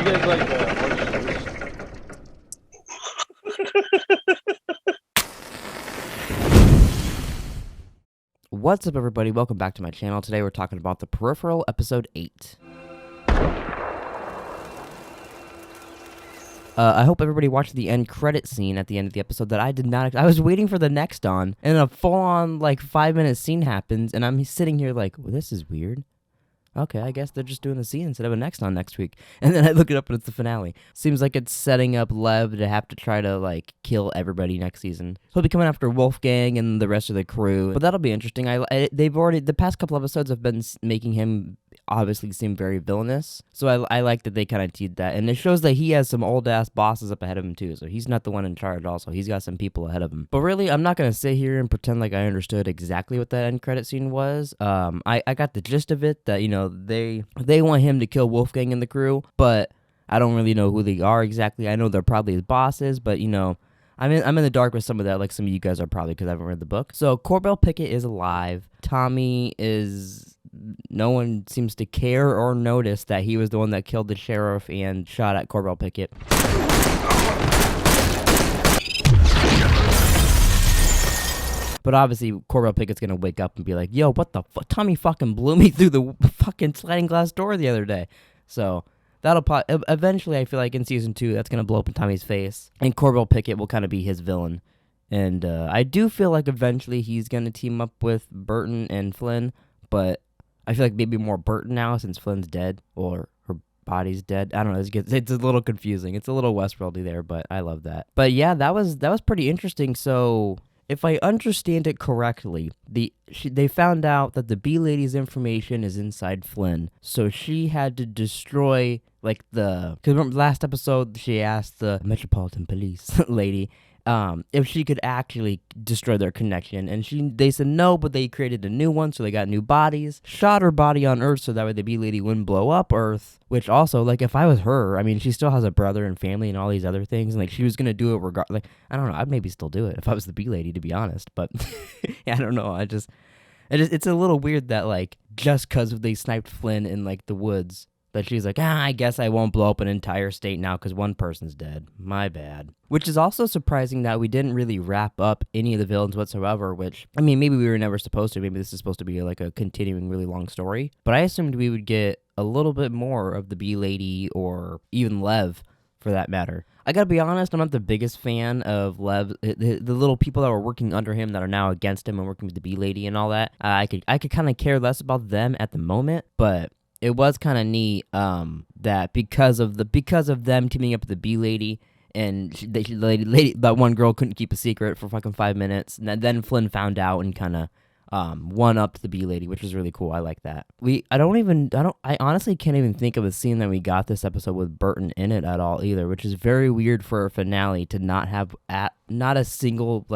guys like orange What's up, everybody? Welcome back to my channel. Today we're talking about the Peripheral episode 8. I hope everybody watched the end credit scene at the end of the episode that I did not. I was waiting for the next on, and a full-on, 5-minute scene happens, and I'm sitting here like, well, this is weird. Okay, I guess they're just doing the scene instead of a next on next week. And then I look it up and it's the finale. Seems like it's setting up Lev to have to try to, kill everybody next season. He'll be coming after Wolfgang and the rest of the crew. But that'll be interesting. The past couple episodes have been making him obviously seem very villainous. So I like that they kind of teed that. And it shows that he has some old-ass bosses up ahead of him, too. So he's not the one in charge also. He's got some people ahead of him. But really, I'm not going to sit here and pretend like I understood exactly what that end credit scene was. I got the gist of it, that, they want him to kill Wolfgang and the crew, but I don't really know who they are exactly. I know they're probably his bosses, but, I'm in the dark with some of that, like some of you guys are probably, because I haven't read the book. So Corbell Pickett is alive. Tommy is... No one seems to care or notice that he was the one that killed the sheriff and shot at Corbell Pickett. But obviously, Corbell Pickett's gonna wake up and be like, yo, what the fuck? Tommy fucking blew me through the fucking sliding glass door the other day. So... eventually, I feel like in season 2, that's going to blow up in Tommy's face. And Corbell Pickett will kind of be his villain. And I do feel like eventually he's going to team up with Burton and Flynn. But I feel like maybe more Burton now since Flynn's dead. Or her body's dead. I don't know. It's a little confusing. It's a little Westworldy there, but I love that. But yeah, that was pretty interesting. So... if I understand it correctly, they found out that the bee lady's information is inside Flynn, so she had to destroy because remember last episode she asked the Metropolitan Police lady if she could actually destroy their connection, and they said no, but they created a new one, so they got new bodies, shot her body on Earth so that way the bee lady wouldn't blow up Earth. Which also, if I was her, I mean, she still has a brother and family and all these other things, and she was gonna do it I don't know, I'd maybe still do it if I was the bee lady, to be honest, but yeah, I don't know, it's a little weird that just because they sniped Flynn in the woods, that she's like, I guess I won't blow up an entire state now because one person's dead. My bad. Which is also surprising that we didn't really wrap up any of the villains whatsoever, which, I mean, maybe we were never supposed to. Maybe this is supposed to be a continuing really long story. But I assumed we would get a little bit more of the bee lady or even Lev, for that matter. I gotta be honest, I'm not the biggest fan of Lev, the little people that were working under him that are now against him and working with the bee lady and all that. I could kind of care less about them at the moment, but... it was kind of neat that because of them teaming up with the bee lady, and that one girl couldn't keep a secret for fucking 5 minutes, and then Flynn found out and kind of one-upped the bee lady, which was really cool. I like that. I honestly can't even think of a scene that we got this episode with Burton in it at all either, which is very weird for a finale to not have not a single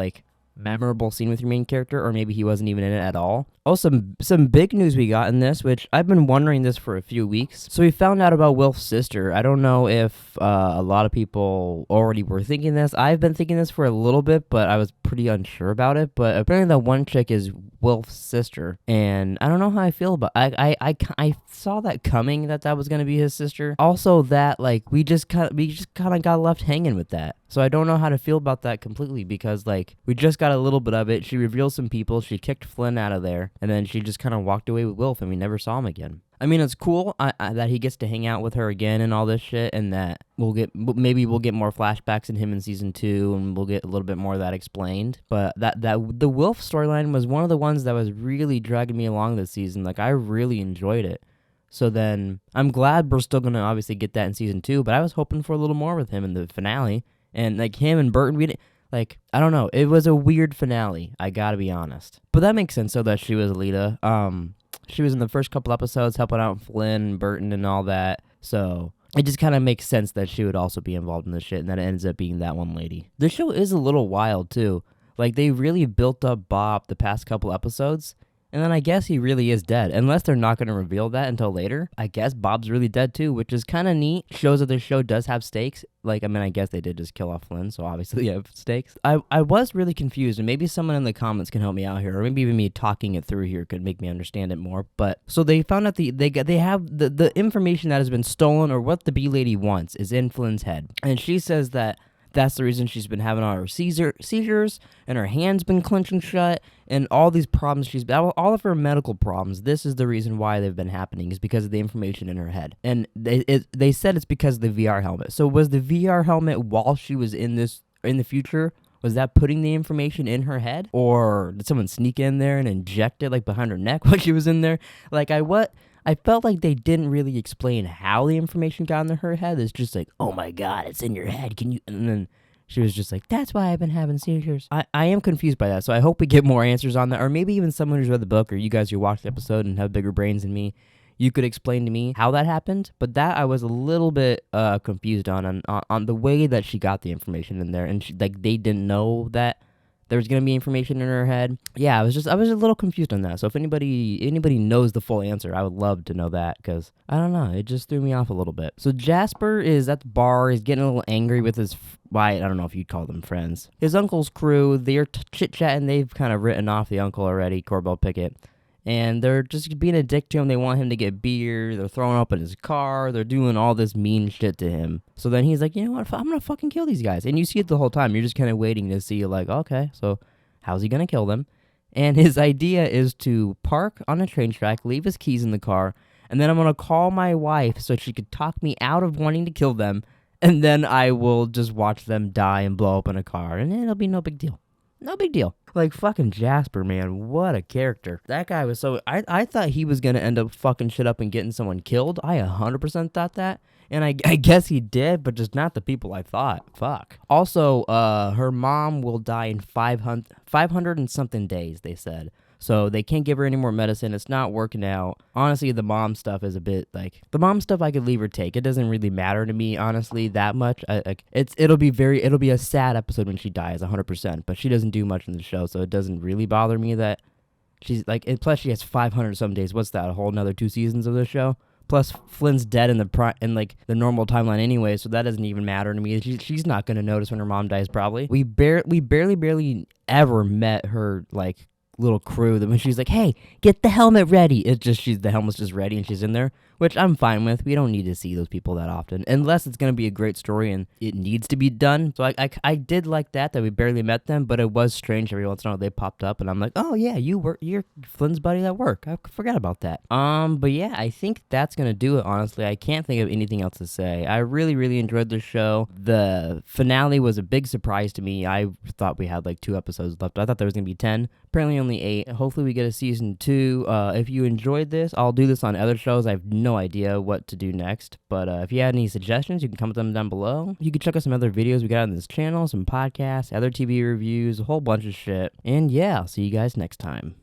memorable scene with your main character, or maybe he wasn't even in it at all. Also, some big news we got in this, which I've been wondering this for a few weeks. So we found out about Wilf's sister. I don't know if a lot of people already were thinking this. I've been thinking this for a little bit, but I was pretty unsure about it. But apparently that one chick is Wilf's sister, and I don't know how I feel about it. I saw that coming, that was going to be his sister. Also that we just kind of got left hanging with that. So I don't know how to feel about that completely, because we just got a little bit of it. She revealed some people. She kicked Flynn out of there, and then she just kind of walked away with Wilf, and we never saw him again. I mean, it's cool that he gets to hang out with her again and all this shit, and that maybe we'll get more flashbacks in him in season 2, and we'll get a little bit more of that explained. But the Wilf storyline was one of the ones that was really dragging me along this season. I really enjoyed it. So then I'm glad we're still gonna obviously get that in season 2, but I was hoping for a little more with him in the finale. And him and Burton, we didn't, I don't know, it was a weird finale, I gotta be honest. But that makes sense, though, that she was Alita. She was in the first couple episodes helping out Flynn and Burton and all that, so it just kind of makes sense that she would also be involved in this shit, and that it ends up being that one lady. The show is a little wild, too. They really built up Bob the past couple episodes, And then I guess he really is dead. Unless they're not going to reveal that until later. I guess Bob's really dead too, which is kind of neat. Shows that the show does have stakes. Like, I mean, I guess they did just kill off Flynn, so obviously they have stakes. I was really confused, and maybe someone in the comments can help me out here, or maybe even me talking it through here could make me understand it more. But so they found out they have the information that has been stolen, or what the bee lady wants, is in Flynn's head, and she says that that's the reason she's been having all her seizures, and her hand's been clenching shut, and all these problems all of her medical problems. This is the reason why they've been happening, is because of the information in her head. And they said it's because of the VR helmet. So was the VR helmet while she was in the future? Was that putting the information in her head, or did someone sneak in there and inject it like behind her neck while she was in there? Like I felt like they didn't really explain how the information got into her head. It's just like, oh my god, it's in your head. Can you? And then she was just like, that's why I've been having seizures. I am confused by that, so I hope we get more answers on that. Or maybe even someone who's read the book, or you guys who watched the episode and have bigger brains than me, you could explain to me how that happened. But that I was a little bit confused on the way that she got the information in there. And they didn't know that there was going to be information in her head. Yeah, I was a little confused on that. So if anybody knows the full answer, I would love to know that, because I don't know, it just threw me off a little bit. So Jasper is at the bar. He's getting a little angry with I don't know if you'd call them friends. His uncle's crew, they're chit-chatting. They've kind of written off the uncle already, Corbell Pickett. And they're just being a dick to him. They want him to get beer. They're throwing up in his car. They're doing all this mean shit to him. So then he's like, you know what? I'm going to fucking kill these guys. And you see it the whole time. You're just kind of waiting to see, like, okay, so how's he going to kill them? And his idea is to park on a train track, leave his keys in the car, and then I'm going to call my wife so she could talk me out of wanting to kill them. And then I will just watch them die and blow up in a car. And it'll be no big deal. No big deal. Like, fucking Jasper, man. What a character. That guy was so... I thought he was going to end up fucking shit up and getting someone killed. I 100% thought that. And I guess he did, but just not the people I thought. Fuck. Also, her mom will die in 500 and something days, they said. So they can't give her any more medicine. It's not working out. Honestly, the mom stuff is a bit like... The mom stuff I could leave or take. It doesn't really matter to me, honestly, that much. It'll be a sad episode when she dies, 100%. But she doesn't do much in the show, so it doesn't really bother me that she's like... And plus, she has 500 some days. What's that? A whole another 2 seasons of the show? Plus, Flynn's dead in the normal timeline anyway, so that doesn't even matter to me. She's not gonna notice when her mom dies, probably. We barely ever met her, like, little crew, that when she's like, hey, get the helmet ready, the helmet's just ready and she's in there, which I'm fine with. We don't need to see those people that often, unless it's going to be a great story and it needs to be done. So I did like that we barely met them, but it was strange every once in a while they popped up and I'm like, oh yeah, you're Flynn's buddy at work. I forgot about that. But yeah, I think that's going to do it, honestly. I can't think of anything else to say. I really, really enjoyed the show. The finale was a big surprise to me. I thought we had like 2 episodes left. I thought there was going to be 10. Apparently only 8. Hopefully we get a season 2. If you enjoyed this, I'll do this on other shows. I have no idea what to do next. But if you had any suggestions, you can comment them down below. You can check out some other videos we got on this channel, some podcasts, other TV reviews, a whole bunch of shit. And yeah, I'll see you guys next time.